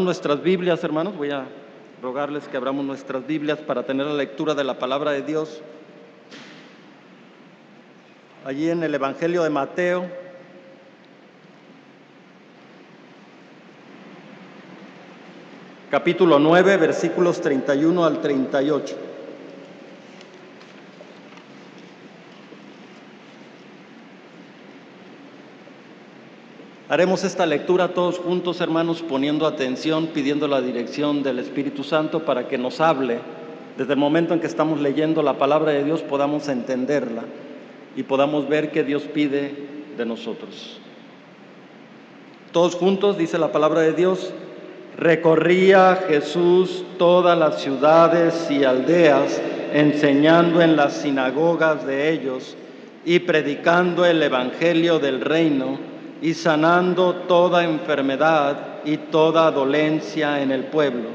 Nuestras Biblias, hermanos, voy a rogarles que abramos nuestras Biblias para tener la lectura de la palabra de Dios. Allí en el Evangelio de Mateo, capítulo 9, versículos 31 al 38. Haremos esta lectura todos juntos, hermanos, poniendo atención, pidiendo la dirección del Espíritu Santo para que nos hable. Desde el momento en que estamos leyendo la palabra de Dios podamos entenderla y podamos ver qué Dios pide de nosotros. Todos juntos, dice la palabra de Dios: recorría Jesús todas las ciudades y aldeas, enseñando en las sinagogas de ellos y predicando el evangelio del reino, y sanando toda enfermedad y toda dolencia en el pueblo.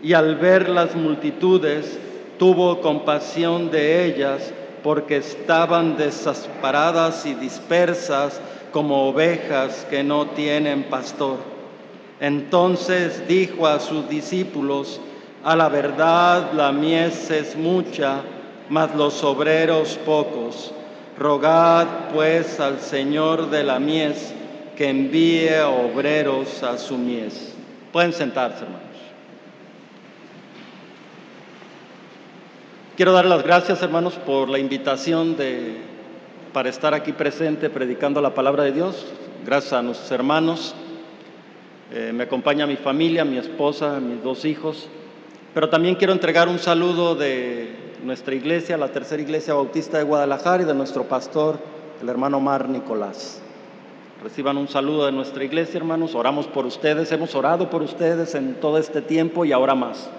Y al ver las multitudes, tuvo compasión de ellas, porque estaban desamparadas y dispersas como ovejas que no tienen pastor. Entonces dijo a sus discípulos: a la verdad la mies es mucha, mas los obreros pocos. Rogad pues al Señor de la mies que envíe obreros a su mies. Pueden sentarse, hermanos. Quiero dar las gracias, hermanos, por la invitación para estar aquí presente predicando la palabra de Dios. Gracias a nuestros hermanos. Me acompaña mi familia, mi esposa, mis dos hijos. Pero también quiero entregar un saludo de nuestra iglesia, la Tercera Iglesia Bautista de Guadalajara, y de nuestro pastor, el hermano Omar Nicolás. Reciban un saludo de nuestra iglesia, hermanos. Oramos por ustedes, hemos orado por ustedes en todo este tiempo y ahora más.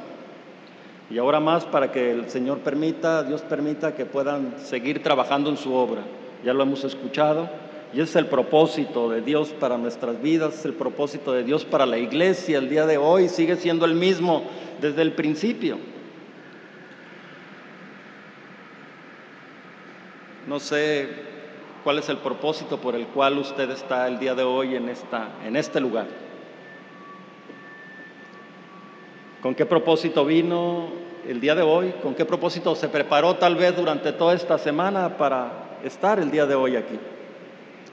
Y ahora más para que el Señor permita, Dios permita que puedan seguir trabajando en su obra. Ya lo hemos escuchado y ese es el propósito de Dios para nuestras vidas, es el propósito de Dios para la iglesia. El día de hoy sigue siendo el mismo desde el principio. No sé cuál es el propósito por el cual usted está el día de hoy en este lugar. ¿Con qué propósito vino el día de hoy? ¿Con qué propósito se preparó tal vez durante toda esta semana para estar el día de hoy aquí?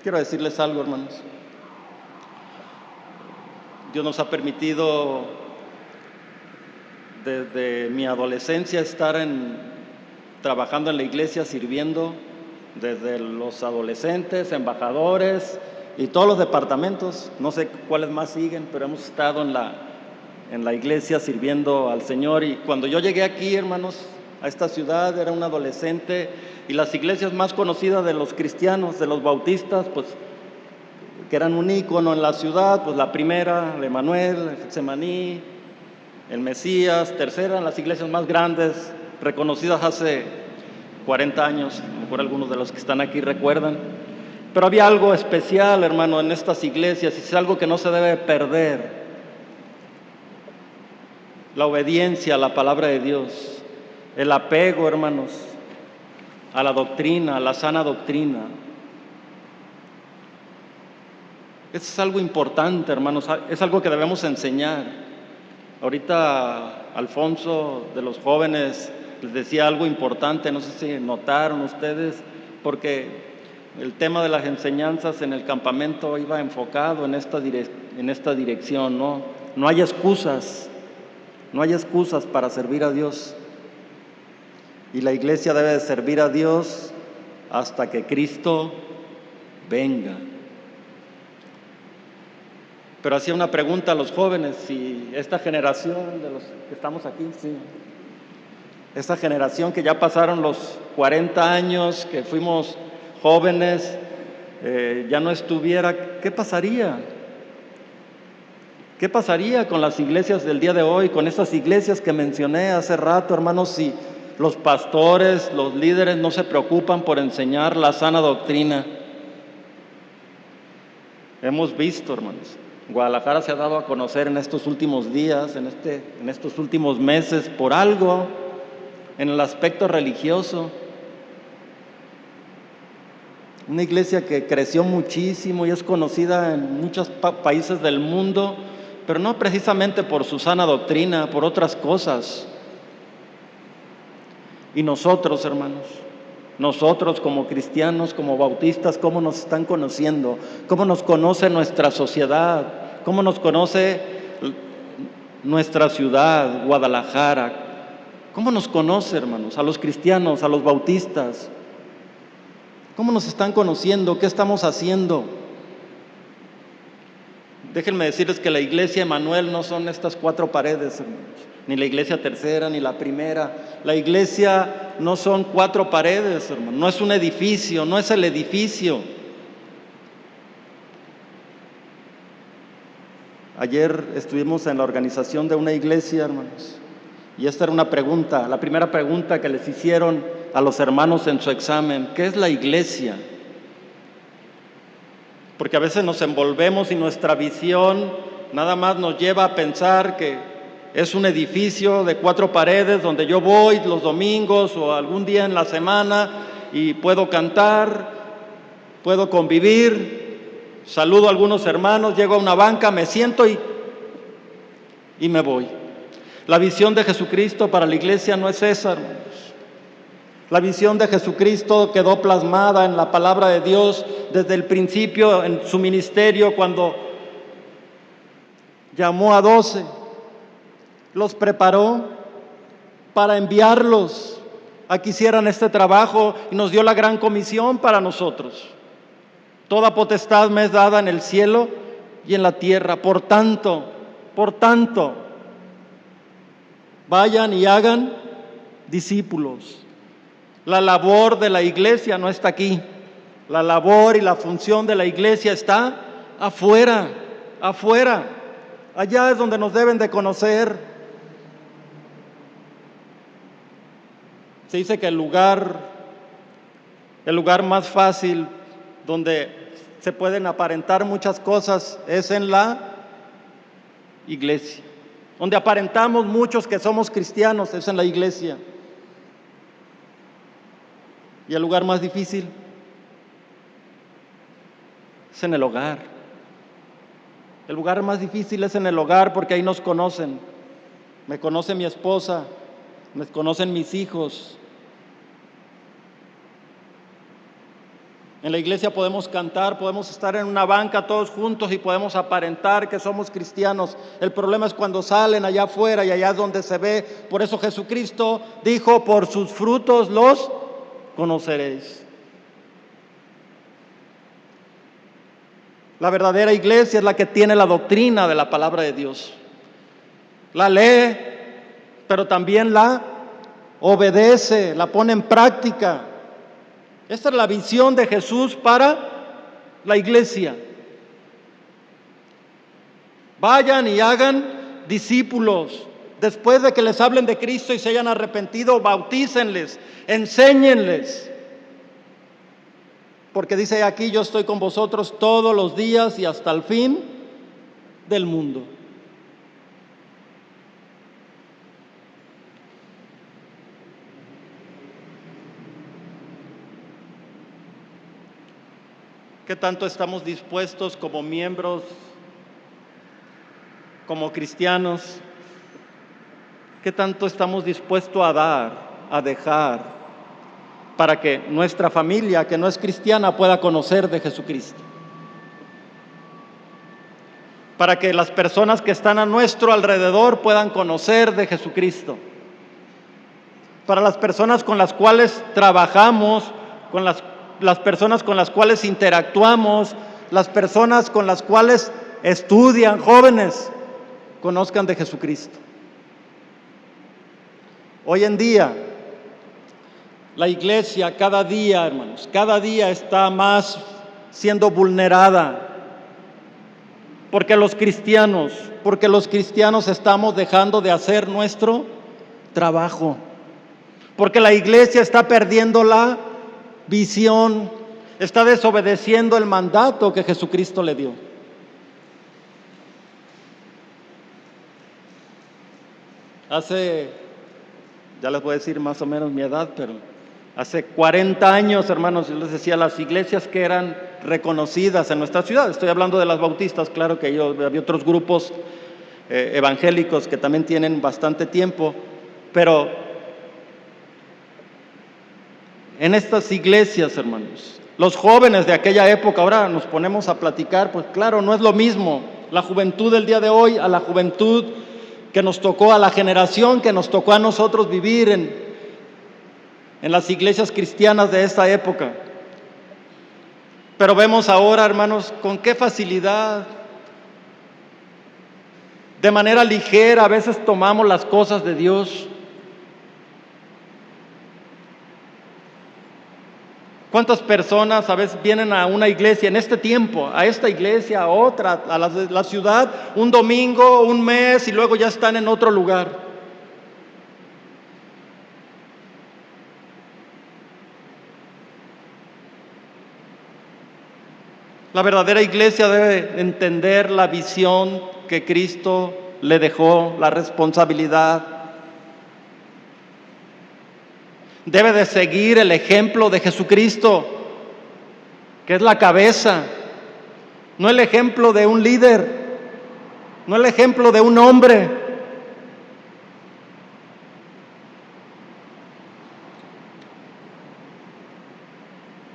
Quiero decirles algo, hermanos. Dios nos ha permitido desde mi adolescencia estar trabajando en la iglesia, sirviendo, desde los adolescentes, embajadores y todos los departamentos. No sé cuáles más siguen, pero hemos estado en la iglesia sirviendo al Señor. Y cuando yo llegué aquí, hermanos, a esta ciudad, era un adolescente, y las iglesias más conocidas de los cristianos, de los bautistas, pues que eran un ícono en la ciudad, pues la primera, de Emanuel, el Getsemaní, el Mesías. Tercera, las iglesias más grandes, reconocidas hace 40 años, a lo mejor algunos de los que están aquí recuerdan. Pero había algo especial, hermano, en estas iglesias, y es algo que no se debe perder: la obediencia a la palabra de Dios, el apego, hermanos, a la doctrina, a la sana doctrina. Eso es algo importante, hermanos, es algo que debemos enseñar. Ahorita Alfonso, de los jóvenes, les decía algo importante, no sé si notaron ustedes, porque el tema de las enseñanzas en el campamento iba enfocado en esta dirección, ¿no? No hay excusas para servir a Dios. Y la iglesia debe de servir a Dios hasta que Cristo venga. Pero hacía una pregunta a los jóvenes: si esta generación de los que estamos aquí, sí, esta generación que ya pasaron los 40 años, que fuimos jóvenes, ya no estuviera, ¿qué pasaría? ¿Qué pasaría con las iglesias del día de hoy, con estas iglesias que mencioné hace rato, hermanos, si los pastores, los líderes no se preocupan por enseñar la sana doctrina? Hemos visto, hermanos, Guadalajara se ha dado a conocer en estos últimos días, en estos últimos meses, por algo en el aspecto religioso. Una iglesia que creció muchísimo y es conocida en muchos países del mundo pero no precisamente por su sana doctrina, por otras cosas. Y nosotros, hermanos, nosotros como cristianos, como bautistas, ¿cómo nos están conociendo? ¿Cómo nos conoce nuestra sociedad? ¿Cómo nos conoce nuestra ciudad, Guadalajara? ¿Cómo nos conoce, hermanos, a los cristianos, a los bautistas? ¿Cómo nos están conociendo? ¿Qué estamos haciendo? Déjenme decirles que la iglesia Emanuel no son estas 4 paredes, hermanos, ni la iglesia tercera, ni la primera. La iglesia no son 4 paredes, hermanos, no es un edificio, no es el edificio. Ayer estuvimos en la organización de una iglesia, hermanos, y esta era una pregunta, la primera pregunta que les hicieron a los hermanos en su examen: ¿qué es la iglesia? Porque a veces nos envolvemos y nuestra visión nada más nos lleva a pensar que es un edificio de 4 paredes donde yo voy los domingos o algún día en la semana y puedo cantar, puedo convivir, saludo a algunos hermanos, llego a una banca, me siento y me voy. La visión de Jesucristo para la iglesia no es esa, hermanos. La visión de Jesucristo quedó plasmada en la palabra de Dios desde el principio en su ministerio, cuando llamó a 12, los preparó para enviarlos a que hicieran este trabajo y nos dio la gran comisión para nosotros. Toda potestad me es dada en el cielo y en la tierra. Por tanto, vayan y hagan discípulos. La labor de la iglesia no está aquí. La labor y la función de la iglesia está afuera. Allá es donde nos deben de conocer. Se dice que el lugar más fácil donde se pueden aparentar muchas cosas es en la iglesia. Donde aparentamos muchos que somos cristianos es en la iglesia. Y el lugar más difícil es en el hogar. El lugar más difícil es en el hogar, porque ahí nos conocen. Me conoce mi esposa, me conocen mis hijos. En la iglesia podemos cantar, podemos estar en una banca todos juntos y podemos aparentar que somos cristianos. El problema es cuando salen allá afuera, y allá es donde se ve. Por eso Jesucristo dijo: por sus frutos los conoceréis. La verdadera iglesia es la que tiene la doctrina de la palabra de Dios. La lee, pero también la obedece, la pone en práctica. Esta es la visión de Jesús para la iglesia. Vayan y hagan discípulos. Después de que les hablen de Cristo y se hayan arrepentido, bautícenles, enséñenles. Porque dice aquí: yo estoy con vosotros todos los días y hasta el fin del mundo. ¿Qué tanto estamos dispuestos como miembros, como cristianos? ¿Qué tanto estamos dispuestos a dar, a dejar, para que nuestra familia, que no es cristiana, pueda conocer de Jesucristo? Para que las personas que están a nuestro alrededor puedan conocer de Jesucristo. Para las personas con las cuales trabajamos, con las personas con las cuales interactuamos, las personas con las cuales estudian, jóvenes, conozcan de Jesucristo. Hoy en día, la iglesia cada día, hermanos, cada día está más siendo vulnerada, porque los cristianos estamos dejando de hacer nuestro trabajo, porque la iglesia está perdiendo la visión, está desobedeciendo el mandato que Jesucristo le dio. Ya les voy a decir más o menos mi edad, pero hace 40 años, hermanos, yo les decía, las iglesias que eran reconocidas en nuestra ciudad, estoy hablando de las bautistas, claro que había otros grupos, evangélicos que también tienen bastante tiempo, pero en estas iglesias, hermanos, los jóvenes de aquella época, ahora nos ponemos a platicar, pues claro, no es lo mismo la juventud del día de hoy a la juventud que nos tocó, a la generación que nos tocó a nosotros vivir en las iglesias cristianas de esta época. Pero vemos ahora, hermanos, con qué facilidad, de manera ligera, a veces tomamos las cosas de Dios. ¿Cuántas personas a veces vienen a una iglesia en este tiempo, a esta iglesia, a otra, a la ciudad, un domingo, un mes y luego ya están en otro lugar? La verdadera iglesia debe entender la visión que Cristo le dejó, la responsabilidad. Debe de seguir el ejemplo de Jesucristo, que es la cabeza, no el ejemplo de un líder, no el ejemplo de un hombre.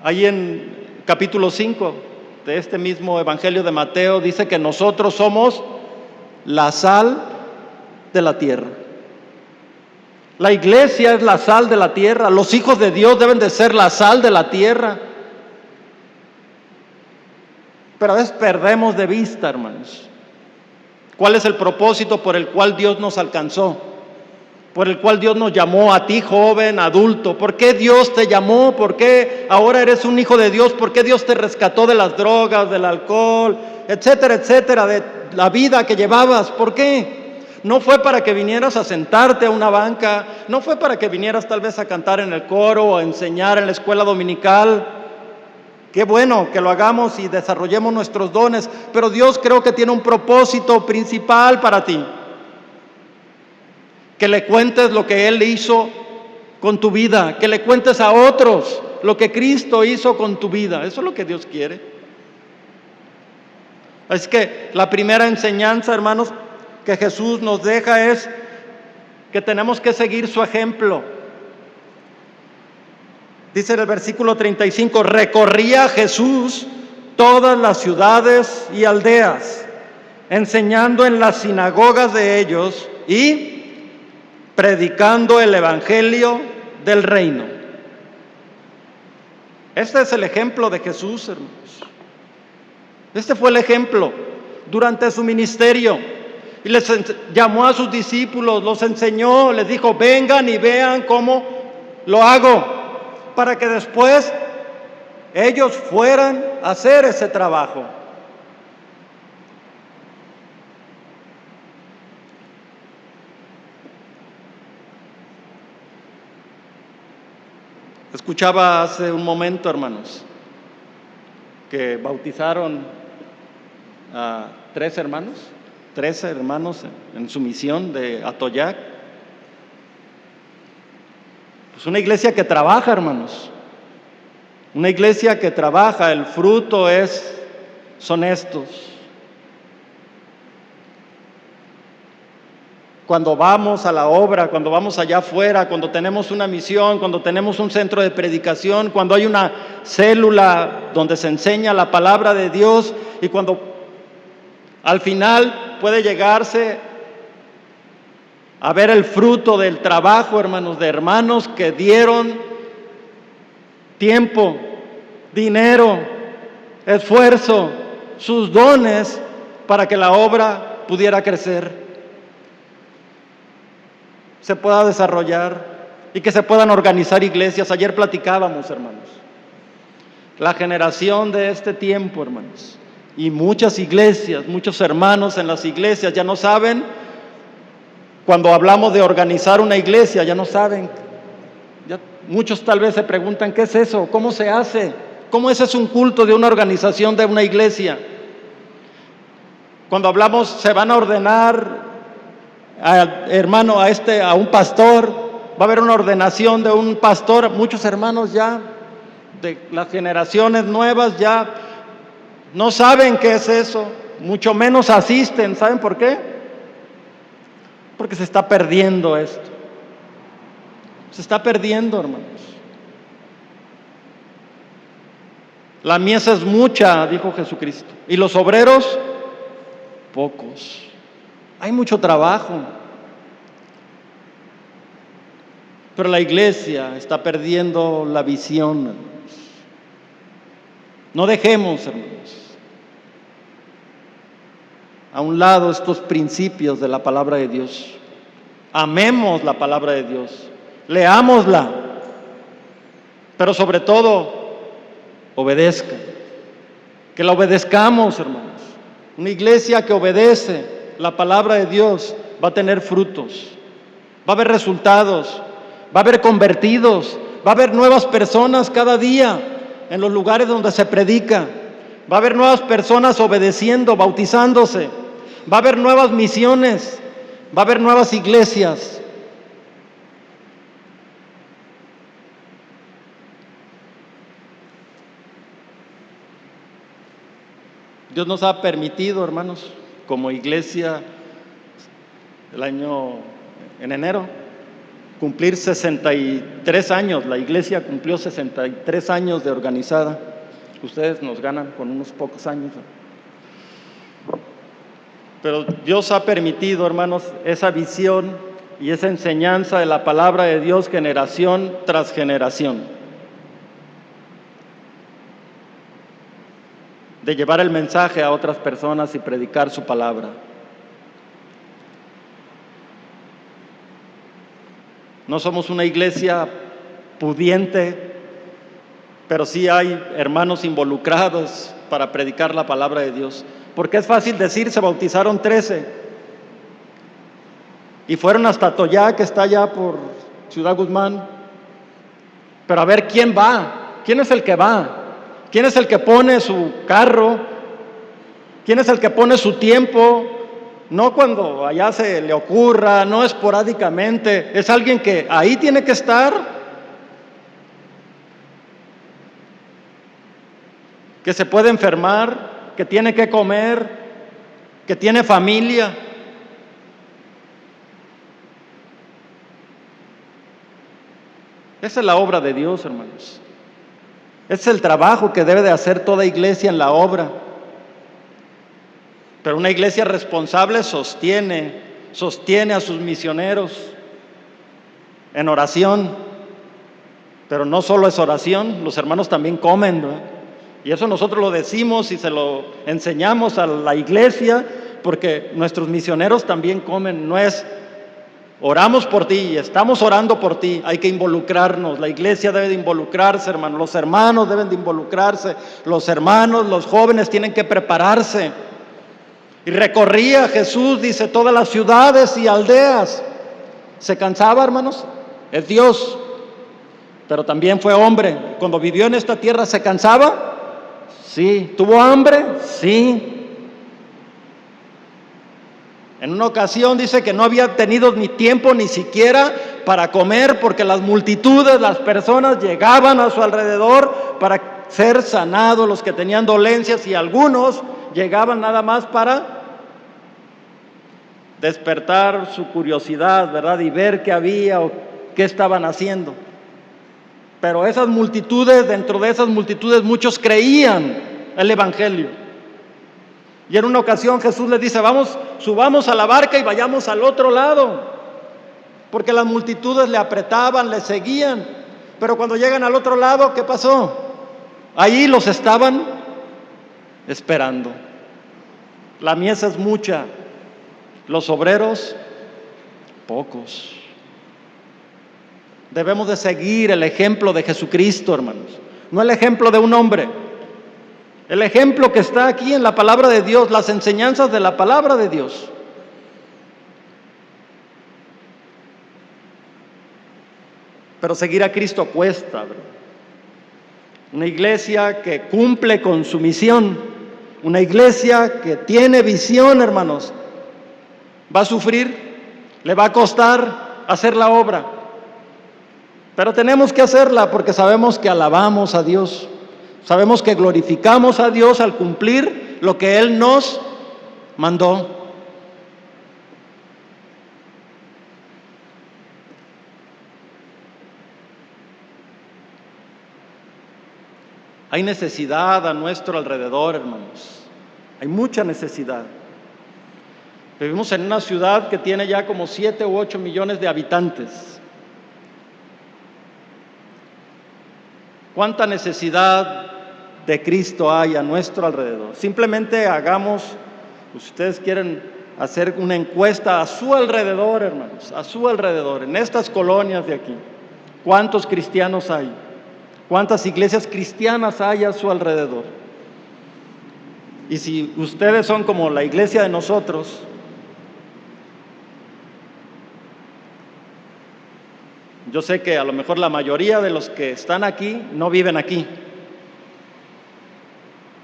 Ahí en capítulo 5 de este mismo Evangelio de Mateo dice que nosotros somos la sal de la tierra. La iglesia es la sal de la tierra. Los hijos de Dios deben de ser la sal de la tierra. Pero a veces perdemos de vista, hermanos, cuál es el propósito por el cual Dios nos alcanzó, por el cual Dios nos llamó a ti, joven, adulto. ¿Por qué Dios te llamó? ¿Por qué ahora eres un hijo de Dios? ¿Por qué Dios te rescató de las drogas, del alcohol, etcétera, etcétera, de la vida que llevabas? ¿Por qué? No fue para que vinieras a sentarte a una banca, no fue para que vinieras tal vez a cantar en el coro o a enseñar en la escuela dominical. Qué bueno que lo hagamos y desarrollemos nuestros dones, pero Dios creo que tiene un propósito principal para ti. Que le cuentes lo que Él hizo con tu vida, que le cuentes a otros lo que Cristo hizo con tu vida. Eso es lo que Dios quiere. Así que la primera enseñanza, hermanos, que Jesús nos deja es que tenemos que seguir su ejemplo. Dice en el versículo 35, recorría Jesús todas las ciudades y aldeas, enseñando en las sinagogas de ellos y predicando el evangelio del reino. Este es el ejemplo de Jesús, hermanos. Este fue el ejemplo durante su ministerio. Y les llamó a sus discípulos, los enseñó, les dijo, vengan y vean cómo lo hago, para que después ellos fueran a hacer ese trabajo. Escuchaba hace un momento, hermanos, que bautizaron a 13 hermanos en su misión de Atoyac. Pues una iglesia que trabaja, hermanos, una iglesia que trabaja, el fruto son estos. Cuando vamos a la obra, cuando vamos allá afuera, cuando tenemos una misión, cuando tenemos un centro de predicación, cuando hay una célula donde se enseña la palabra de Dios y cuando al final puede llegarse a ver el fruto del trabajo, hermanos, de hermanos que dieron tiempo, dinero, esfuerzo, sus dones para que la obra pudiera crecer, se pueda desarrollar y que se puedan organizar iglesias. Ayer platicábamos, hermanos, la generación de este tiempo, hermanos, y muchas iglesias, muchos hermanos en las iglesias ya no saben, cuando hablamos de organizar una iglesia, ya no saben. Ya muchos tal vez se preguntan, ¿qué es eso? ¿Cómo se hace? ¿Cómo ese es un culto de una organización de una iglesia? Cuando hablamos, se van a ordenar a un pastor, va a haber una ordenación de un pastor. Muchos hermanos ya de las generaciones nuevas ya no saben qué es eso, mucho menos asisten. ¿Saben por qué? Porque se está perdiendo esto. Se está perdiendo, hermanos. La mies es mucha, dijo Jesucristo, y los obreros, pocos. Hay mucho trabajo. Pero la iglesia está perdiendo la visión, hermanos. No dejemos, hermanos, a un lado estos principios de la palabra de Dios. Amemos la palabra de Dios, leámosla, pero sobre todo, obedezca. Que la obedezcamos, hermanos. Una iglesia que obedece la palabra de Dios va a tener frutos, va a haber resultados, va a haber convertidos, va a haber nuevas personas cada día en los lugares donde se predica. Va a haber nuevas personas obedeciendo, bautizándose. Va a haber nuevas misiones, va a haber nuevas iglesias. Dios nos ha permitido, hermanos, como iglesia, en enero, cumplir 63 años. La iglesia cumplió 63 años de organizada. Ustedes nos ganan con unos pocos años. Pero Dios ha permitido, hermanos, esa visión y esa enseñanza de la palabra de Dios generación tras generación. De llevar el mensaje a otras personas y predicar su palabra. No somos una iglesia pudiente, pero sí hay hermanos involucrados para predicar la palabra de Dios. Porque es fácil decir, se bautizaron 13 y fueron hasta Toyá, que está allá por Ciudad Guzmán. Pero a ver, ¿quién va? ¿Quién es el que va? ¿Quién es el que pone su carro? ¿Quién es el que pone su tiempo? No cuando allá se le ocurra, no esporádicamente, es alguien que ahí tiene que estar, que se puede enfermar, que tiene que comer, que tiene familia. Esa es la obra de Dios, hermanos. Ese es el trabajo que debe de hacer toda iglesia en la obra. Pero una iglesia responsable sostiene a sus misioneros en oración. Pero no solo es oración, los hermanos también comen, ¿no? Y eso nosotros lo decimos y se lo enseñamos a la iglesia, porque nuestros misioneros también comen. No es oramos por ti, estamos orando por ti, hay que involucrarnos. La iglesia debe de involucrarse, hermanos. Los hermanos deben de involucrarse. Los hermanos, los jóvenes tienen que prepararse. Y recorría Jesús, dice, todas las ciudades y aldeas. ¿Se cansaba, hermanos? Es Dios, pero también fue hombre. Cuando vivió en esta tierra, ¿se cansaba? Sí. ¿Tuvo hambre? Sí. En una ocasión dice que no había tenido ni tiempo ni siquiera para comer, porque las multitudes, las personas llegaban a su alrededor para ser sanados, los que tenían dolencias, y algunos llegaban nada más para despertar su curiosidad, ¿verdad? Y ver qué había o qué estaban haciendo. Pero esas multitudes, dentro de esas multitudes, muchos creían el evangelio. Y en una ocasión Jesús les dice, vamos, subamos a la barca y vayamos al otro lado, porque las multitudes le apretaban, le seguían. Pero cuando llegan al otro lado, ¿qué pasó? Ahí los estaban esperando. La mies es mucha, los obreros pocos. Debemos de seguir el ejemplo de Jesucristo, hermanos, no el ejemplo de un hombre. El ejemplo que está aquí en la palabra de Dios, las enseñanzas de la palabra de Dios. Pero seguir a Cristo cuesta, ¿verdad? Una iglesia que cumple con su misión, una iglesia que tiene visión, hermanos, va a sufrir, le va a costar hacer la obra. Pero tenemos que hacerla porque sabemos que alabamos a Dios. Sabemos que glorificamos a Dios al cumplir lo que Él nos mandó. Hay necesidad a nuestro alrededor, hermanos. Hay mucha necesidad. Vivimos en una ciudad que tiene ya como 7 u 8 millones de habitantes. ¿Cuánta necesidad de Cristo hay a nuestro alrededor? Simplemente hagamos, si ustedes quieren hacer una encuesta a su alrededor, hermanos, a su alrededor, en estas colonias de aquí. ¿Cuántos cristianos hay? ¿Cuántas iglesias cristianas hay a su alrededor? Y si ustedes son como la iglesia de nosotros, yo sé que a lo mejor la mayoría de los que están aquí no viven aquí.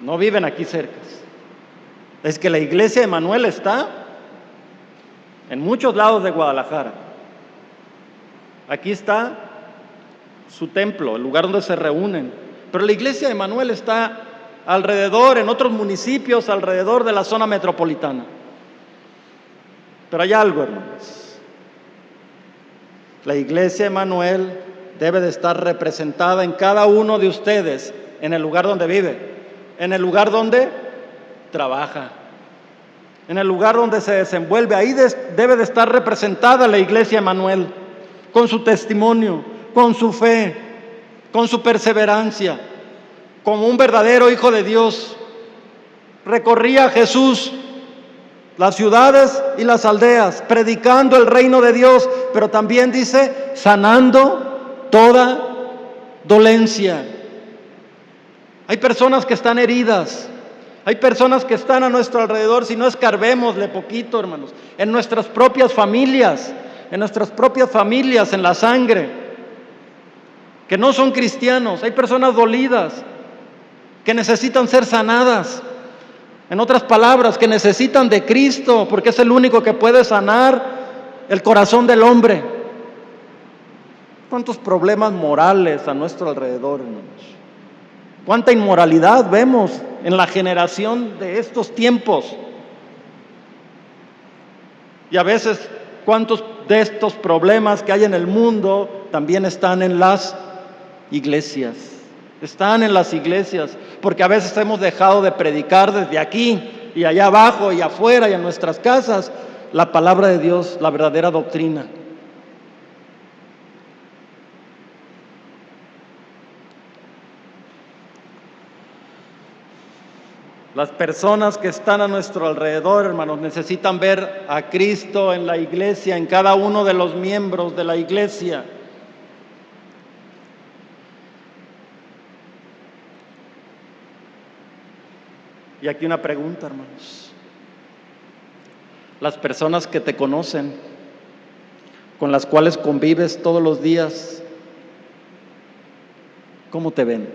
No viven aquí cerca. Es que la iglesia de Emanuel está en muchos lados de Guadalajara. Aquí está su templo, el lugar donde se reúnen. Pero la iglesia de Emanuel está alrededor, en otros municipios, alrededor de la zona metropolitana. Pero hay algo, hermanos. La iglesia de Emanuel debe de estar representada en cada uno de ustedes, en el lugar donde vive, en el lugar donde trabaja, en el lugar donde se desenvuelve. Ahí debe de estar representada la iglesia de Emanuel, con su testimonio, con su fe, con su perseverancia, como un verdadero hijo de Dios. Recorría Jesús las ciudades y las aldeas, predicando el reino de Dios, pero también dice, sanando toda dolencia. Hay personas que están heridas, hay personas que están a nuestro alrededor, si no escarbémosle poquito, hermanos, en nuestras propias familias, en la sangre, que no son cristianos. Hay personas dolidas que necesitan ser sanadas. En otras palabras, que necesitan de Cristo, porque es el único que puede sanar el corazón del hombre. ¿Cuántos problemas morales a nuestro alrededor, hermanos? ¿Cuánta inmoralidad vemos en la generación de estos tiempos? Y a veces, ¿cuántos de estos problemas que hay en el mundo también están en las iglesias? Están en las iglesias, porque a veces hemos dejado de predicar desde aquí y allá abajo y afuera y en nuestras casas la palabra de Dios, la verdadera doctrina. Las personas que están a nuestro alrededor, hermanos, necesitan ver a Cristo en la iglesia, en cada uno de los miembros de la iglesia. Y aquí una pregunta, hermanos. Las personas que te conocen, con las cuales convives todos los días, ¿cómo te ven?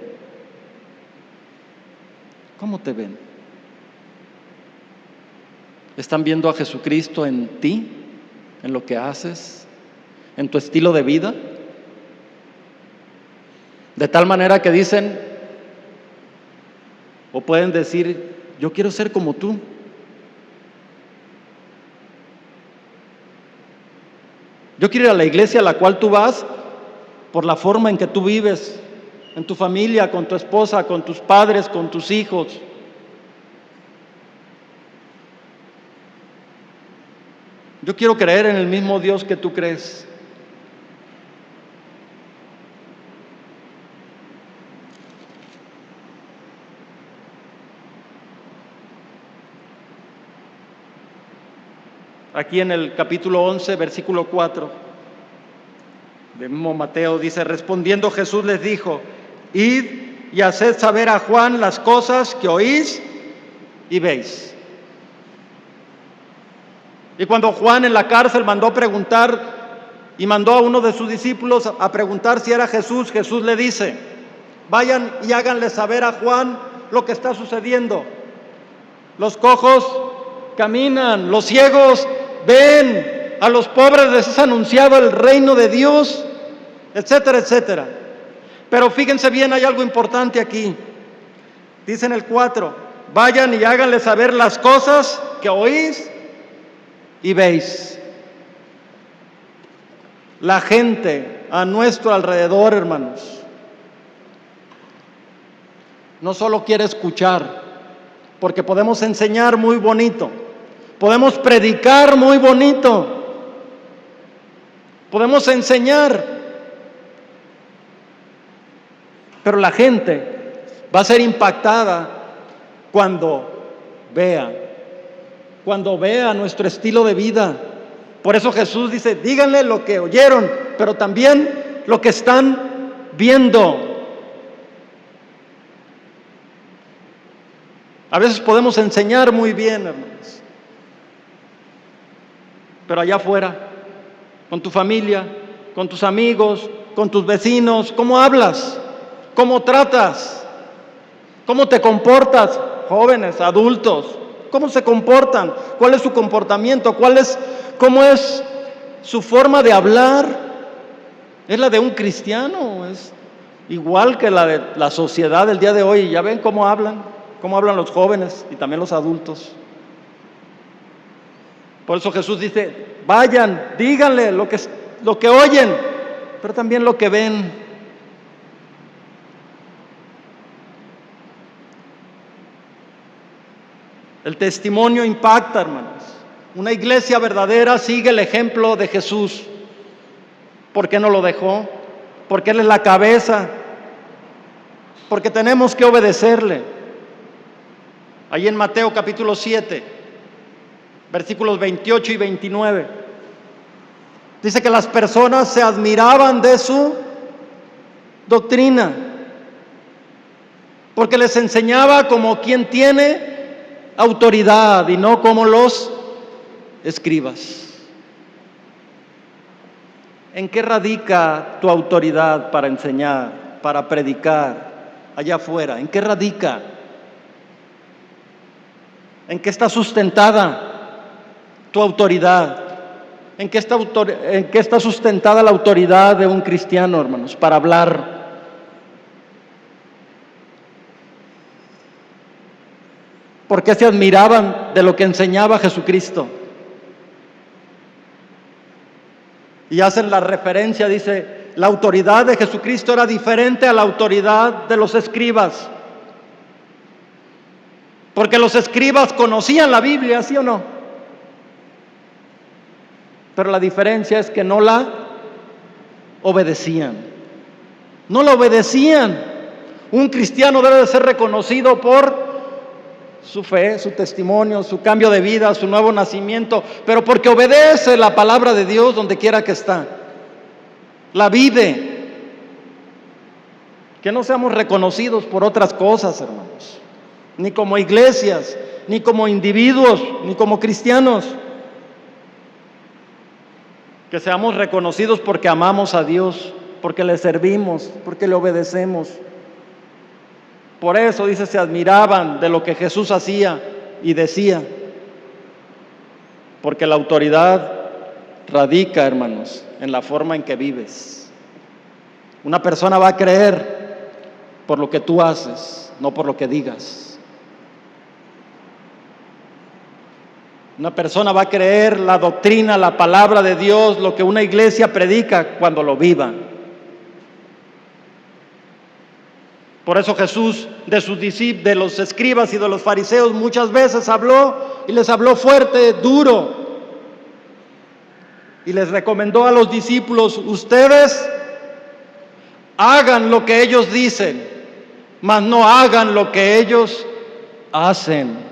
¿Cómo te ven? ¿Están viendo a Jesucristo en ti, en lo que haces, en tu estilo de vida? De tal manera que dicen, o pueden decir, yo quiero ser como tú. Yo quiero ir a la iglesia a la cual tú vas por la forma en que tú vives, en tu familia, con tu esposa, con tus padres, con tus hijos. Yo quiero creer en el mismo Dios que tú crees. Aquí en el capítulo 11, versículo 4, del mismo Mateo, dice, respondiendo Jesús les dijo, id y haced saber a Juan las cosas que oís y veis. Y cuando Juan en la cárcel mandó preguntar y mandó a uno de sus discípulos a preguntar si era Jesús, Jesús le dice, vayan y háganle saber a Juan lo que está sucediendo. Los cojos caminan, los ciegos ven, a los pobres les es anunciado el reino de Dios, etcétera, etcétera. Pero fíjense bien, hay algo importante aquí. Dice en el 4, vayan y háganle saber las cosas que oís y veis. La gente a nuestro alrededor, hermanos, no solo quiere escuchar, porque podemos enseñar muy bonito, podemos predicar muy bonito, podemos enseñar, pero la gente va a ser impactada cuando vea nuestro estilo de vida. Por eso Jesús dice, díganle lo que oyeron, pero también lo que están viendo. A veces podemos enseñar muy bien, hermanos, pero allá afuera, con tu familia, con tus amigos, con tus vecinos, ¿cómo hablas? ¿Cómo tratas? ¿Cómo te comportas? Jóvenes, adultos, ¿cómo se comportan? ¿Cuál es su comportamiento? ¿Cómo es su forma de hablar? ¿Es la de un cristiano? ¿Es igual que la de la sociedad del día de hoy? ¿Ya ven cómo hablan los jóvenes y también los adultos? Por eso Jesús dice, vayan, díganle lo que oyen, pero también lo que ven. El testimonio impacta, hermanos. Una iglesia verdadera sigue el ejemplo de Jesús. ¿Por qué no lo dejó? Porque Él es la cabeza. Porque tenemos que obedecerle. Ahí en Mateo capítulo 7, versículos 28 y 29, dice que las personas se admiraban de su doctrina, porque les enseñaba como quien tiene autoridad y no como los escribas. ¿En qué radica tu autoridad para enseñar, para predicar allá afuera? ¿En qué radica? ¿En qué está sustentada tu autoridad? ¿En qué está sustentada la autoridad de un cristiano, hermanos, para hablar? ¿Por qué se admiraban de lo que enseñaba Jesucristo? Y hacen la referencia, dice, la autoridad de Jesucristo era diferente a la autoridad de los escribas. Porque los escribas conocían la Biblia, ¿sí o no? Pero la diferencia es que no la obedecían. No la obedecían. Un cristiano debe de ser reconocido por su fe, su testimonio, su cambio de vida, su nuevo nacimiento, pero porque obedece la palabra de Dios donde quiera que está. La vive. Que no seamos reconocidos por otras cosas, hermanos. Ni como iglesias, ni como individuos, ni como cristianos. Que seamos reconocidos porque amamos a Dios, porque le servimos, porque le obedecemos. Por eso dice, se admiraban de lo que Jesús hacía y decía. Porque la autoridad radica, hermanos, en la forma en que vives. Una persona va a creer por lo que tú haces, no por lo que digas. Una persona va a creer la doctrina, la palabra de Dios, lo que una iglesia predica cuando lo viva. Por eso Jesús de sus discípulos, de los escribas y de los fariseos muchas veces habló y les habló fuerte, duro. Y les recomendó a los discípulos, ustedes hagan lo que ellos dicen, mas no hagan lo que ellos hacen.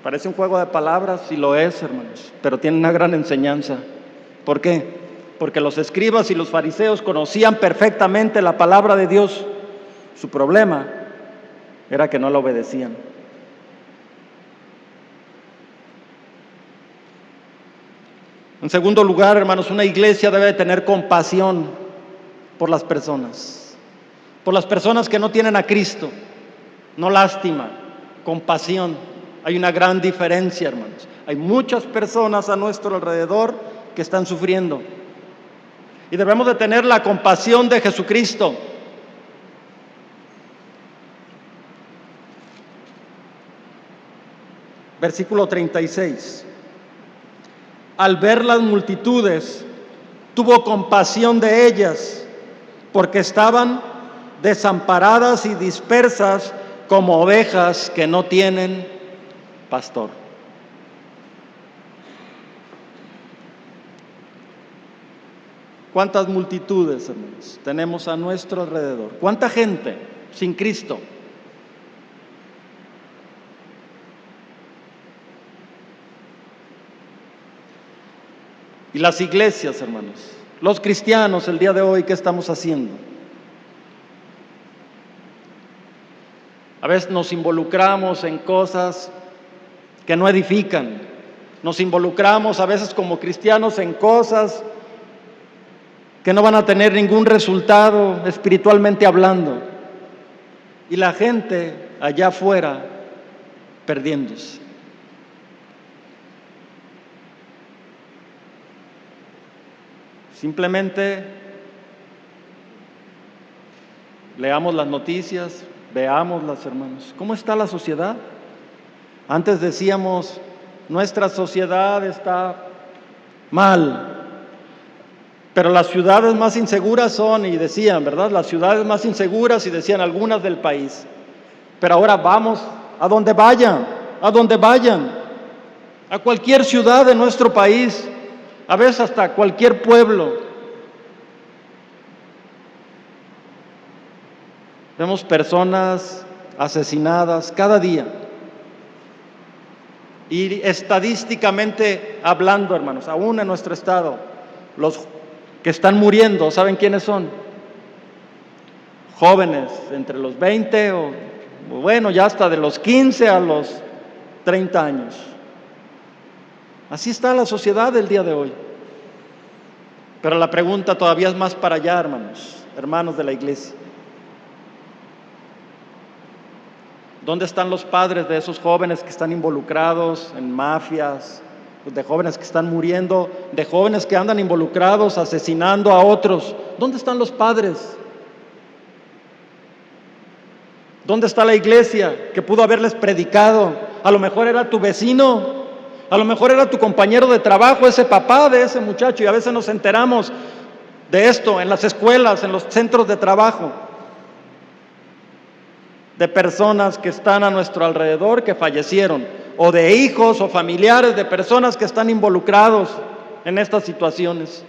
Parece un juego de palabras, y lo es, hermanos, pero tiene una gran enseñanza. ¿Por qué? Porque los escribas y los fariseos conocían perfectamente la palabra de Dios. Su problema era que no la obedecían. En segundo lugar, hermanos, una iglesia debe tener compasión por las personas que no tienen a Cristo, no lástima, compasión. Hay una gran diferencia, hermanos. Hay muchas personas a nuestro alrededor que están sufriendo. Y debemos de tener la compasión de Jesucristo. Versículo 36. Al ver las multitudes, tuvo compasión de ellas, porque estaban desamparadas y dispersas como ovejas que no tienen pastor. ¿Cuántas multitudes, hermanos, tenemos a nuestro alrededor? ¿Cuánta gente sin Cristo? Y las iglesias, hermanos, los cristianos el día de hoy, ¿qué estamos haciendo? A veces nos involucramos en cosas que no edifican. Nos involucramos a veces como cristianos en cosas que no van a tener ningún resultado espiritualmente hablando. Y la gente allá afuera perdiéndose. Simplemente leamos las noticias, veámoslas, hermanos. ¿Cómo está la sociedad? Antes decíamos, nuestra sociedad está mal, pero las ciudades más inseguras son, y decían, ¿verdad? Las ciudades más inseguras, y decían algunas del país. Pero ahora vamos a donde vayan, a cualquier ciudad de nuestro país, a veces hasta cualquier pueblo. Vemos personas asesinadas cada día. Y estadísticamente hablando, hermanos, aún en nuestro estado, los que están muriendo, ¿saben quiénes son? Jóvenes, entre los 20 o bueno, ya hasta de los 15 a los 30 años. Así está la sociedad del día de hoy. Pero la pregunta todavía es más para allá, hermanos de la iglesia. ¿Dónde están los padres de esos jóvenes que están involucrados en mafias, de jóvenes que están muriendo, de jóvenes que andan involucrados asesinando a otros? ¿Dónde están los padres? ¿Dónde está la iglesia que pudo haberles predicado? A lo mejor era tu vecino, a lo mejor era tu compañero de trabajo, ese papá de ese muchacho, y a veces nos enteramos de esto en las escuelas, en los centros de trabajo, de personas que están a nuestro alrededor que fallecieron, o de hijos o familiares de personas que están involucrados en estas situaciones.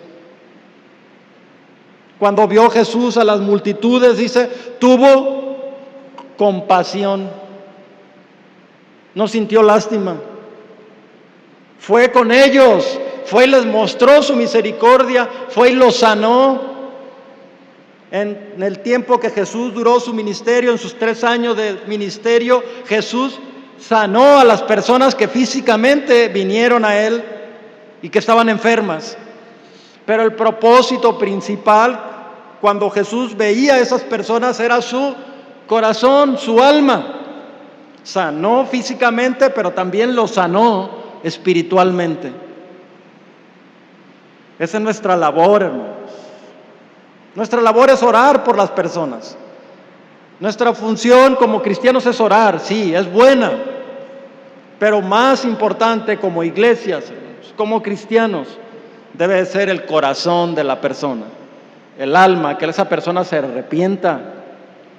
Cuando vio Jesús a las multitudes, dice, tuvo compasión, no sintió lástima, fue con ellos, fue y les mostró su misericordia, fue y los sanó. En el tiempo que Jesús duró su ministerio, en sus 3 años de ministerio, Jesús sanó a las personas que físicamente vinieron a Él y que estaban enfermas. Pero el propósito principal, cuando Jesús veía a esas personas, era su corazón, su alma. Sanó físicamente, pero también lo sanó espiritualmente. Esa es nuestra labor, hermanos. Nuestra labor es orar por las personas. Nuestra función como cristianos es orar, sí, es buena, pero más importante como iglesias, hermanos, como cristianos, debe ser el corazón de la persona, el alma, que esa persona se arrepienta,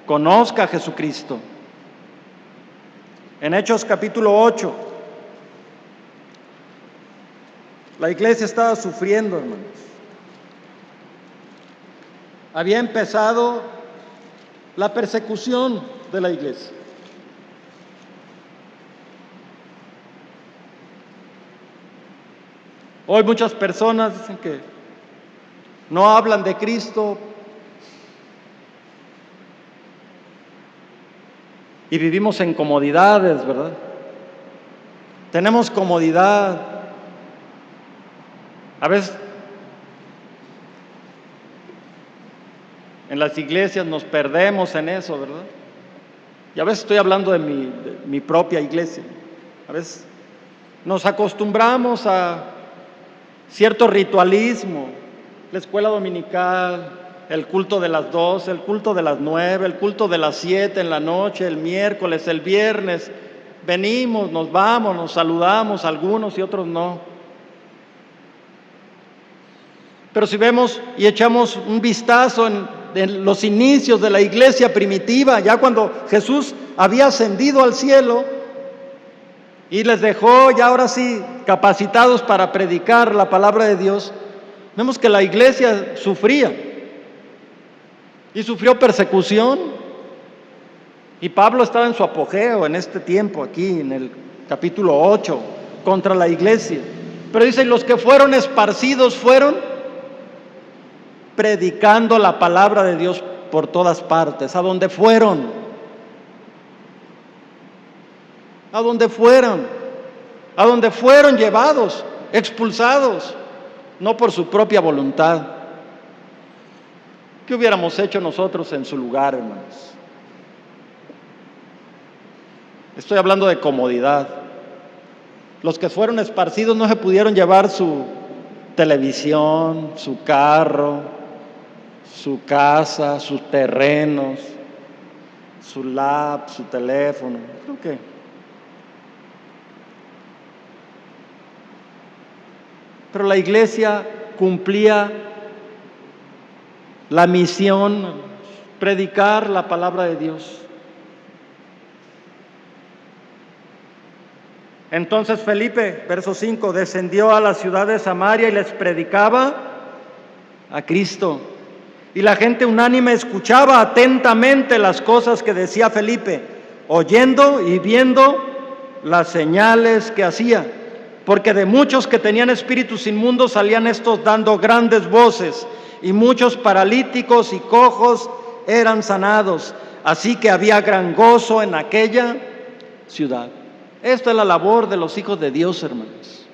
conozca a Jesucristo. En Hechos capítulo 8, la iglesia estaba sufriendo, hermanos. Había empezado la persecución de la iglesia. Hoy muchas personas dicen que no hablan de Cristo y vivimos en comodidades, ¿verdad? Tenemos comodidad. A veces en las iglesias nos perdemos en eso, ¿verdad? Y a veces estoy hablando de mi propia iglesia. A veces nos acostumbramos a cierto ritualismo, la escuela dominical, el culto de las 12, el culto de las 9, el culto de las 7 en la noche, el miércoles, el viernes. Venimos, nos vamos, nos saludamos, algunos y otros no. Pero si vemos y echamos un vistazo en en los inicios de la iglesia primitiva, ya cuando Jesús había ascendido al cielo y les dejó ya ahora sí capacitados para predicar la palabra de Dios, vemos que la iglesia sufría y sufrió persecución. Y Pablo estaba en su apogeo en este tiempo, aquí en el capítulo 8, contra la iglesia. Pero dice, los que fueron esparcidos fueron predicando la palabra de Dios por todas partes, a donde fueron, a donde fueron llevados, expulsados, no por su propia voluntad. ¿Qué hubiéramos hecho nosotros en su lugar, hermanos? Estoy hablando de comodidad. Los que fueron esparcidos no se pudieron llevar su televisión, su carro, su casa, sus terrenos, su lap, su teléfono. Creo que pero la iglesia cumplía la misión, predicar la palabra de Dios. Entonces Felipe, verso 5, descendió a la ciudad de Samaria y les predicaba a Cristo. Y la gente unánime escuchaba atentamente las cosas que decía Felipe, oyendo y viendo las señales que hacía. Porque de muchos que tenían espíritus inmundos salían estos dando grandes voces, y muchos paralíticos y cojos eran sanados. Así que había gran gozo en aquella ciudad. Esta es la labor de los hijos de Dios, hermanos.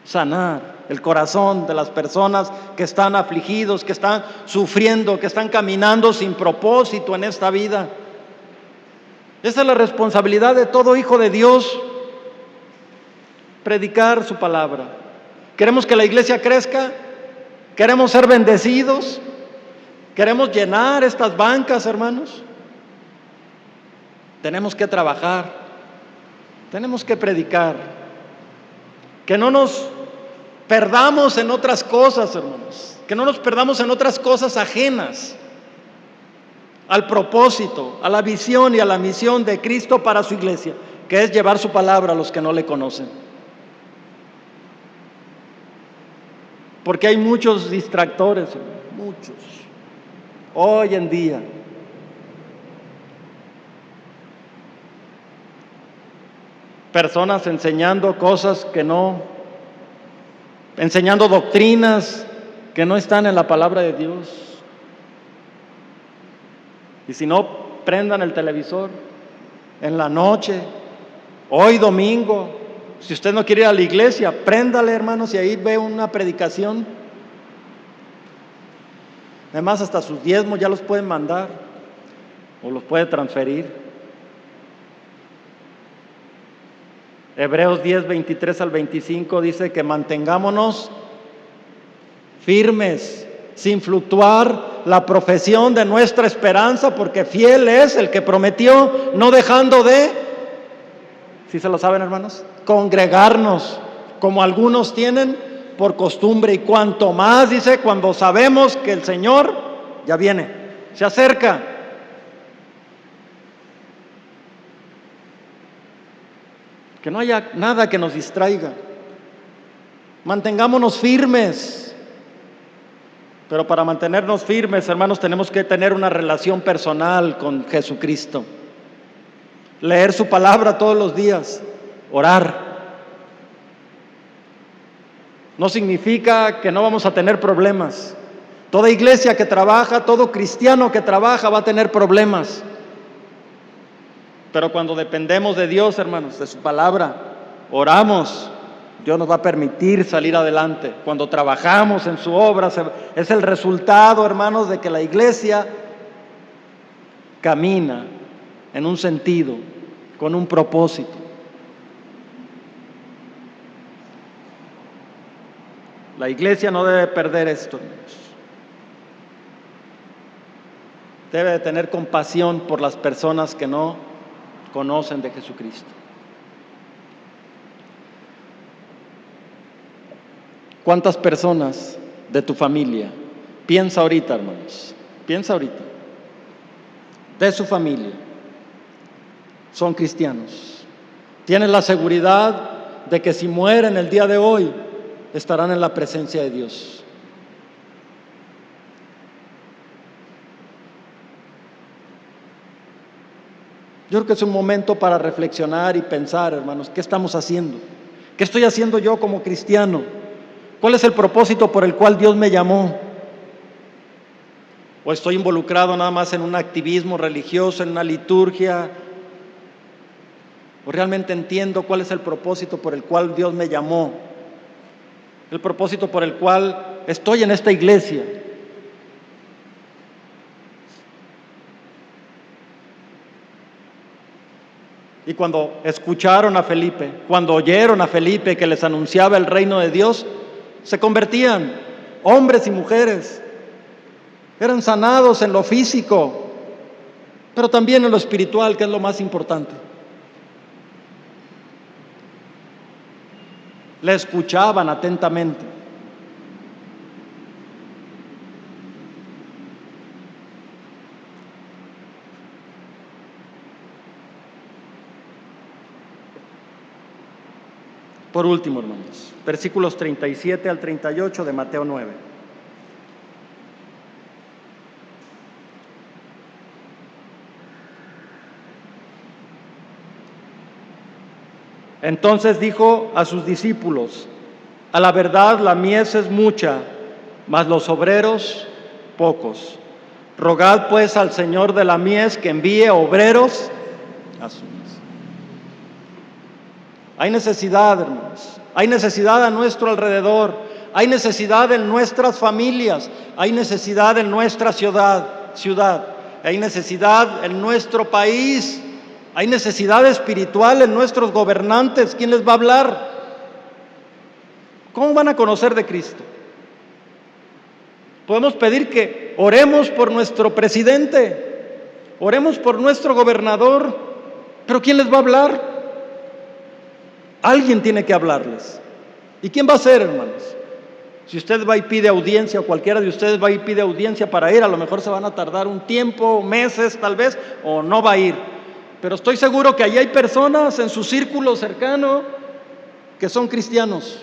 Sanar el corazón de las personas que están afligidos, que están sufriendo, que están caminando sin propósito en esta vida. Esa es la responsabilidad de todo hijo de Dios, predicar su palabra. ¿Queremos que la iglesia crezca? ¿Queremos ser bendecidos? ¿Queremos llenar estas bancas, hermanos? Tenemos que trabajar, tenemos que predicar. Que no nos perdamos en otras cosas, hermanos. Que no nos perdamos en otras cosas ajenas al propósito, a la visión y a la misión de Cristo para su iglesia, que es llevar su palabra a los que no le conocen. Porque hay muchos distractores, muchos, hoy en día. Personas enseñando cosas que no, enseñando doctrinas que no están en la palabra de Dios. Y si no, prendan el televisor en la noche, hoy domingo. Si usted no quiere ir a la iglesia, préndale, hermanos, y ahí ve una predicación. Además, hasta sus diezmos ya los pueden mandar o los puede transferir. Hebreos 10, 23 al 25 dice que mantengámonos firmes, sin fluctuar la profesión de nuestra esperanza, porque fiel es el que prometió, no dejando de, ¿sí se lo saben, hermanos?, congregarnos, como algunos tienen por costumbre, y cuanto más, dice, cuando sabemos que el Señor ya viene, se acerca. Que no haya nada que nos distraiga. Mantengámonos firmes. Pero para mantenernos firmes, hermanos, tenemos que tener una relación personal con Jesucristo. Leer su palabra todos los días. Orar. No significa que no vamos a tener problemas. Toda iglesia que trabaja, todo cristiano que trabaja va a tener problemas. Pero cuando dependemos de Dios, hermanos, de su palabra, oramos, Dios nos va a permitir salir adelante. Cuando trabajamos en su obra, es el resultado, hermanos, de que la iglesia camina en un sentido, con un propósito. La iglesia no debe perder esto, hermanos. Debe de tener compasión por las personas que no conocen de Jesucristo. ¿Cuántas personas de tu familia? Piensa ahorita, hermanos. piensa ahorita, de su familia, son cristianos. Tienen la seguridad de que si mueren el día de hoy, estarán en la presencia de Dios. Yo creo que es un momento para reflexionar y pensar, hermanos, ¿qué estamos haciendo? ¿Qué estoy haciendo yo como cristiano? ¿Cuál es el propósito por el cual Dios me llamó? ¿O estoy involucrado nada más en un activismo religioso, en una liturgia? ¿O realmente entiendo cuál es el propósito por el cual Dios me llamó? El propósito por el cual estoy en esta iglesia. Y cuando escucharon a Felipe, cuando oyeron a Felipe que les anunciaba el reino de Dios, se convertían, hombres y mujeres. Eran sanados en lo físico, pero también en lo espiritual, que es lo más importante. Le escuchaban atentamente. Por último, hermanos, versículos 37 al 38 de Mateo 9. Entonces dijo a sus discípulos: a la verdad la mies es mucha, mas los obreros pocos. Rogad pues al Señor de la mies que envíe obreros a su mies. Hay necesidad, hermanos. Hay necesidad a nuestro alrededor. Hay necesidad en nuestras familias. Hay necesidad en nuestra ciudad. Hay necesidad en nuestro país. Hay necesidad espiritual en nuestros gobernantes. ¿Quién les va a hablar? ¿Cómo van a conocer de Cristo? Podemos pedir que oremos por nuestro presidente, oremos por nuestro gobernador, pero ¿quién les va a hablar? Alguien tiene que hablarles. ¿Y quién va a ser, hermanos? Si usted va y pide audiencia, o cualquiera de ustedes va y pide audiencia para ir, a lo mejor se van a tardar un tiempo, meses tal vez, o no va a ir. Pero estoy seguro que allí hay personas en su círculo cercano que son cristianos.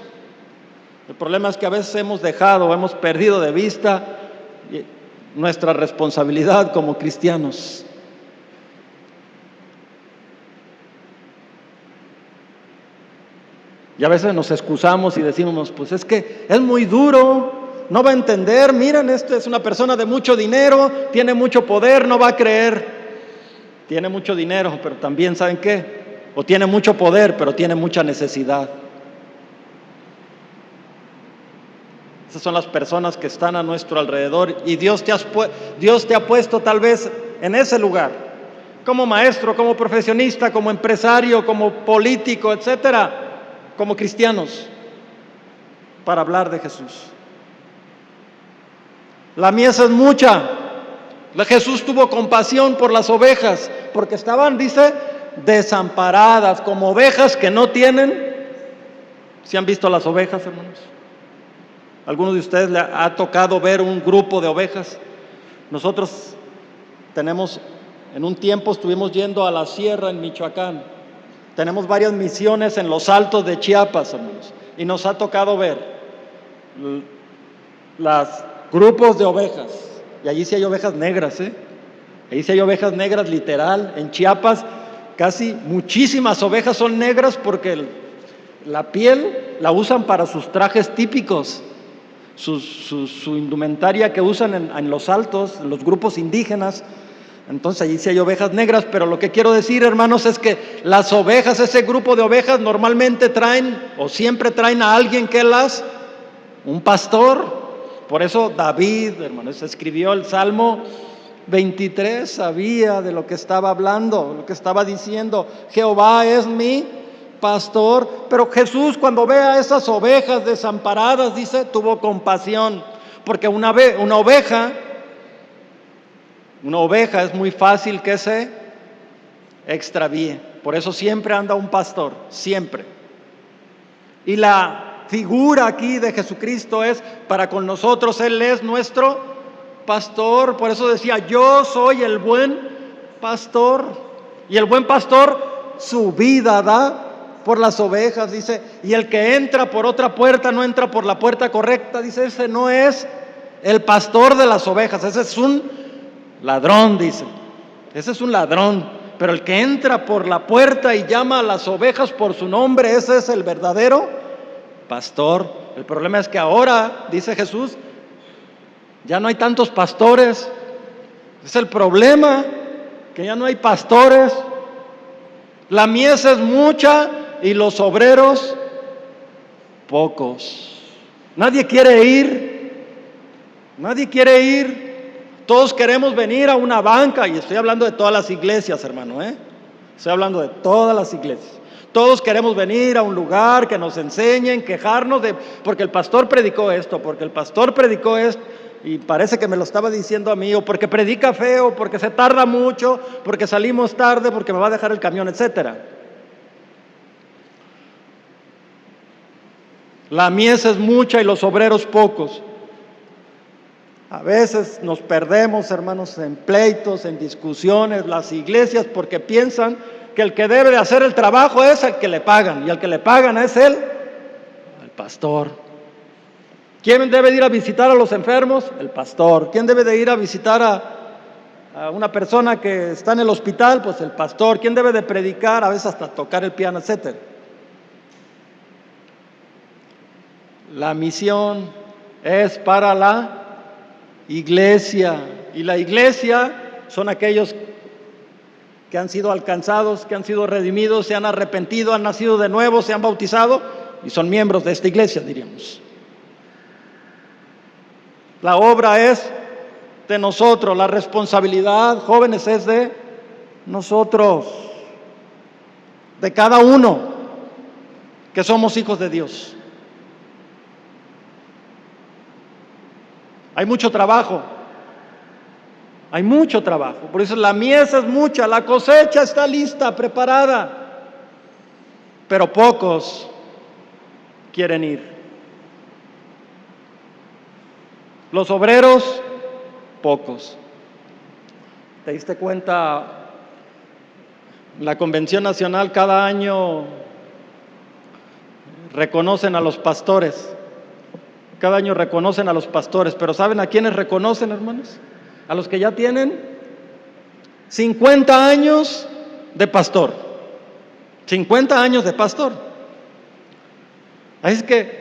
El problema es que a veces hemos perdido de vista nuestra responsabilidad como cristianos. Y a veces nos excusamos y decimos, pues es que es muy duro, no va a entender, miren, este es una persona de mucho dinero, tiene mucho poder, no va a creer. Tiene mucho dinero, pero también, ¿saben qué? O tiene mucho poder, pero tiene mucha necesidad. Esas son las personas que están a nuestro alrededor y Dios te ha puesto tal vez en ese lugar, como maestro, como profesionista, como empresario, como político, etcétera, como cristianos, para hablar de Jesús. La mies es mucha. Jesús tuvo compasión por las ovejas, porque estaban, dice, desamparadas, como ovejas que no tienen. ¿Sí han visto las ovejas, hermanos? ¿Alguno de ustedes le ha tocado ver un grupo de ovejas? Nosotros en un tiempo estuvimos yendo a la sierra en Michoacán. Tenemos varias misiones en los altos de Chiapas, hermanos, y nos ha tocado ver los grupos de ovejas. Y allí sí hay ovejas negras, Allí sí hay ovejas negras, literal. En Chiapas casi muchísimas ovejas son negras porque la piel la usan para sus trajes típicos. Su indumentaria que usan en los altos, en los grupos indígenas. Entonces allí sí hay ovejas negras, pero lo que quiero decir, hermanos, es que las ovejas, ese grupo de ovejas normalmente traen o siempre traen a alguien que un pastor. Por eso David, hermanos, escribió el Salmo 23, sabía de lo que estaba hablando, lo que estaba diciendo. Jehová es mi pastor. Pero Jesús, cuando ve a esas ovejas desamparadas, dice, tuvo compasión, porque una oveja es muy fácil que se extravíe. Por eso siempre anda un pastor, siempre. Y la figura aquí de Jesucristo es para con nosotros. Él es nuestro pastor. Por eso decía, yo soy el buen pastor. Y el buen pastor su vida da por las ovejas, dice. Y el que entra por otra puerta no entra por la puerta correcta, dice. Ese no es el pastor de las ovejas, ese es un ladrón, dice. Ese es un ladrón. Pero el que entra por la puerta y llama a las ovejas por su nombre, ese es el verdadero pastor. El problema es que ahora, dice Jesús, ya no hay tantos pastores. Es el problema, que ya no hay pastores. La mies es mucha y los obreros pocos. Nadie quiere ir. Nadie quiere ir. Todos queremos venir a una banca, y estoy hablando de todas las iglesias, hermano, estoy hablando de todas las iglesias. Todos queremos venir a un lugar que nos enseñen, quejarnos de, porque el pastor predicó esto, porque el pastor predicó esto, y parece que me lo estaba diciendo a mí, o porque predica feo, porque se tarda mucho, porque salimos tarde, porque me va a dejar el camión, etcétera. La mies es mucha y los obreros pocos. A veces nos perdemos, hermanos, en pleitos, en discusiones, las iglesias, porque piensan que el que debe de hacer el trabajo es el que le pagan, y el que le pagan es el pastor. ¿Quién debe de ir a visitar a los enfermos? El pastor. ¿Quién debe de ir a visitar a una persona que está en el hospital? Pues el pastor. ¿Quién debe de predicar? A veces hasta tocar el piano, etcétera. La misión es para la iglesia, y la iglesia son aquellos que han sido alcanzados, que han sido redimidos, se han arrepentido, han nacido de nuevo, se han bautizado y son miembros de esta iglesia, diríamos. La obra es de nosotros, la responsabilidad, jóvenes, es de nosotros, de cada uno que somos hijos de Dios. Hay mucho trabajo, por eso la mies es mucha, la cosecha está lista, preparada, pero pocos quieren ir. Los obreros, pocos. ¿Te diste cuenta? La Convención Nacional cada año reconocen a los pastores. Cada año reconocen a los pastores, pero ¿saben a quiénes reconocen, hermanos? A los que ya tienen 50 años de pastor. 50 años de pastor. Así es que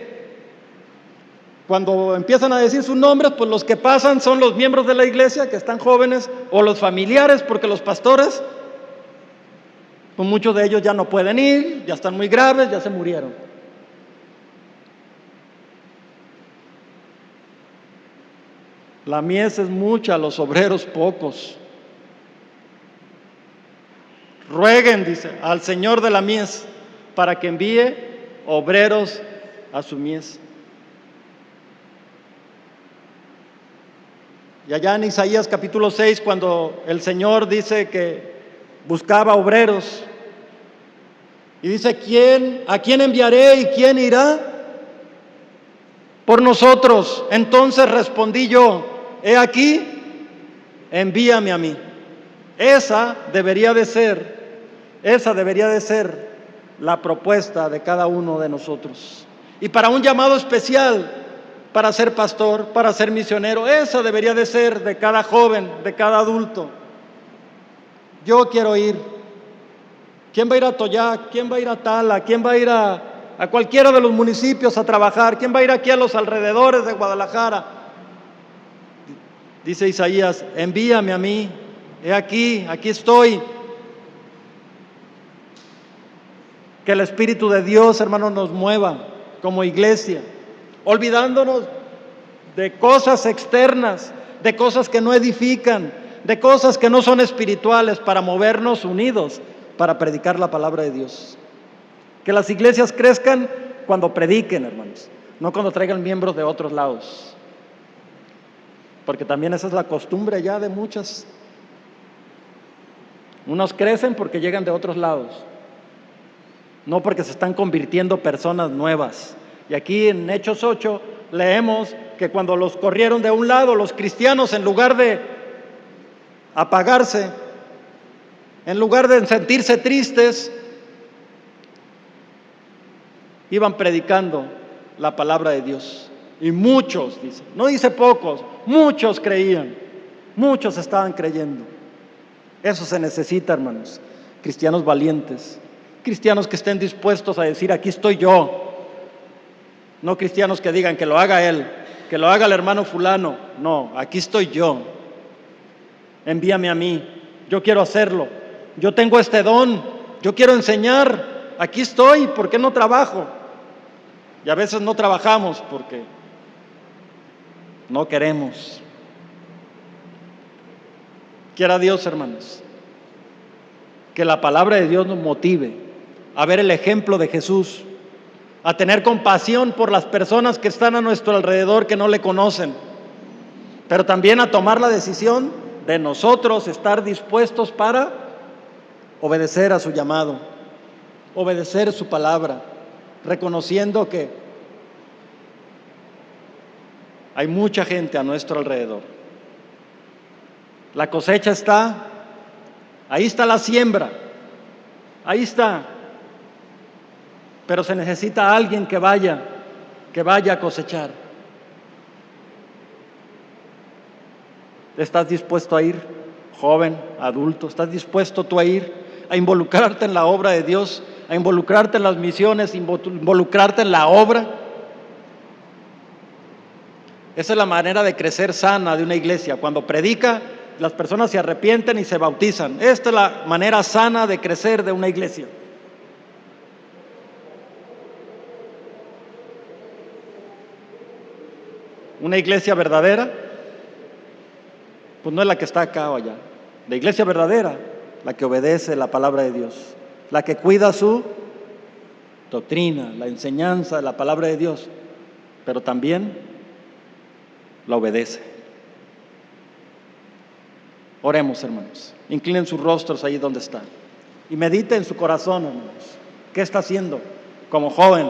cuando empiezan a decir sus nombres, pues los que pasan son los miembros de la iglesia que están jóvenes, o los familiares, porque los pastores, pues muchos de ellos ya no pueden ir, ya están muy graves, ya se murieron. La mies es mucha, los obreros pocos. Rueguen, dice, al Señor de la mies para que envíe obreros a su mies. Y allá en Isaías capítulo 6, cuando el Señor dice que buscaba obreros, y dice, ¿a quién enviaré y quién irá por nosotros? Entonces respondí yo, he aquí, envíame a mí. Esa debería de ser la propuesta de cada uno de nosotros. Y para un llamado especial, para ser pastor, para ser misionero, esa debería de ser de cada joven, de cada adulto. Yo quiero ir. ¿Quién va a ir a Toyac? ¿Quién va a ir a Tala? ¿Quién va a ir a cualquiera de los municipios a trabajar? ¿Quién va a ir aquí a los alrededores de Guadalajara? Dice Isaías, envíame a mí, he aquí estoy. Que el Espíritu de Dios, hermanos, nos mueva como iglesia, olvidándonos de cosas externas, de cosas que no edifican, de cosas que no son espirituales, para movernos unidos, para predicar la palabra de Dios. Que las iglesias crezcan cuando prediquen, hermanos, no cuando traigan miembros de otros lados. Porque también esa es la costumbre ya de muchas. Unos crecen porque llegan de otros lados, no porque se están convirtiendo personas nuevas. Y aquí en Hechos 8 leemos que cuando los corrieron de un lado, los cristianos, en lugar de apagarse, en lugar de sentirse tristes, iban predicando la palabra de Dios. Y muchos, dice, no dice pocos, muchos creían, muchos estaban creyendo. Eso se necesita, hermanos, cristianos valientes, cristianos que estén dispuestos a decir, aquí estoy yo. No cristianos que digan que lo haga él, que lo haga el hermano fulano. No, aquí estoy yo. Envíame a mí, yo quiero hacerlo. Yo tengo este don, yo quiero enseñar. Aquí estoy, ¿por qué no trabajo? Y a veces no trabajamos porque no queremos. Quiera Dios, hermanos, que la palabra de Dios nos motive a ver el ejemplo de Jesús, a tener compasión por las personas que están a nuestro alrededor que no le conocen, pero también a tomar la decisión de nosotros estar dispuestos para obedecer a su llamado, obedecer su palabra, reconociendo que hay mucha gente a nuestro alrededor. La cosecha está, ahí está la siembra, ahí está, pero se necesita alguien que vaya a cosechar. ¿Estás dispuesto a ir, joven, adulto? ¿Estás dispuesto tú a ir, a involucrarte en la obra de Dios, a involucrarte en las misiones, involucrarte en la obra? Esa es la manera de crecer sana de una iglesia. Cuando predica, las personas se arrepienten y se bautizan. Esta es la manera sana de crecer de una iglesia. Una iglesia verdadera, pues no es la que está acá o allá. La iglesia verdadera, la que obedece la palabra de Dios, la que cuida su doctrina, la enseñanza de la palabra de Dios, pero también la obedece. Oremos, hermanos. Inclinen sus rostros ahí donde están y medite en su corazón, hermanos. ¿Qué está haciendo como joven,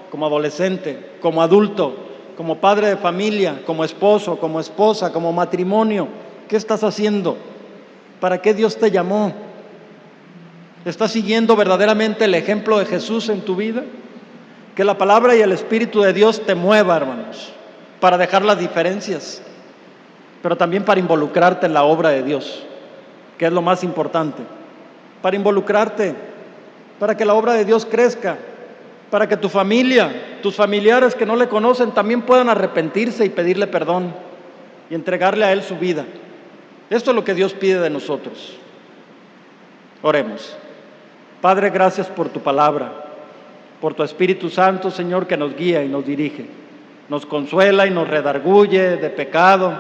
como adolescente, como adulto, como padre de familia, como esposo, como esposa, como matrimonio? ¿Qué estás haciendo? ¿Para qué Dios te llamó? ¿Estás siguiendo verdaderamente el ejemplo de Jesús en tu vida? Que la palabra y el Espíritu de Dios te mueva, hermanos, para dejar las diferencias, pero también para involucrarte en la obra de Dios, que es lo más importante. Para involucrarte, para que la obra de Dios crezca, para que tu familia, tus familiares que no le conocen también puedan arrepentirse y pedirle perdón y entregarle a Él su vida. Esto es lo que Dios pide de nosotros. Oremos. Padre, gracias por tu palabra, por tu Espíritu Santo, Señor, que nos guía y nos dirige, nos consuela y nos redarguye de pecado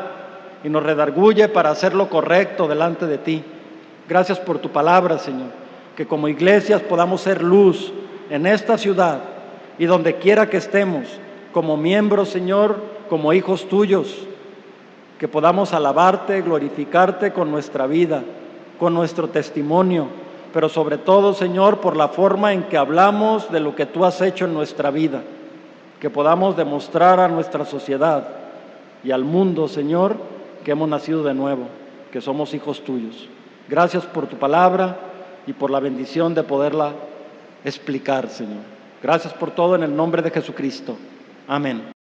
y nos redarguye para hacer lo correcto delante de ti. Gracias por tu palabra, Señor, que como iglesias podamos ser luz en esta ciudad y donde quiera que estemos, como miembros, Señor, como hijos tuyos, que podamos alabarte, glorificarte con nuestra vida, con nuestro testimonio, pero sobre todo, Señor, por la forma en que hablamos de lo que tú has hecho en nuestra vida, que podamos demostrar a nuestra sociedad y al mundo, Señor, que hemos nacido de nuevo, que somos hijos tuyos. Gracias por tu palabra y por la bendición de poderla explicar, Señor. Gracias por todo en el nombre de Jesucristo. Amén.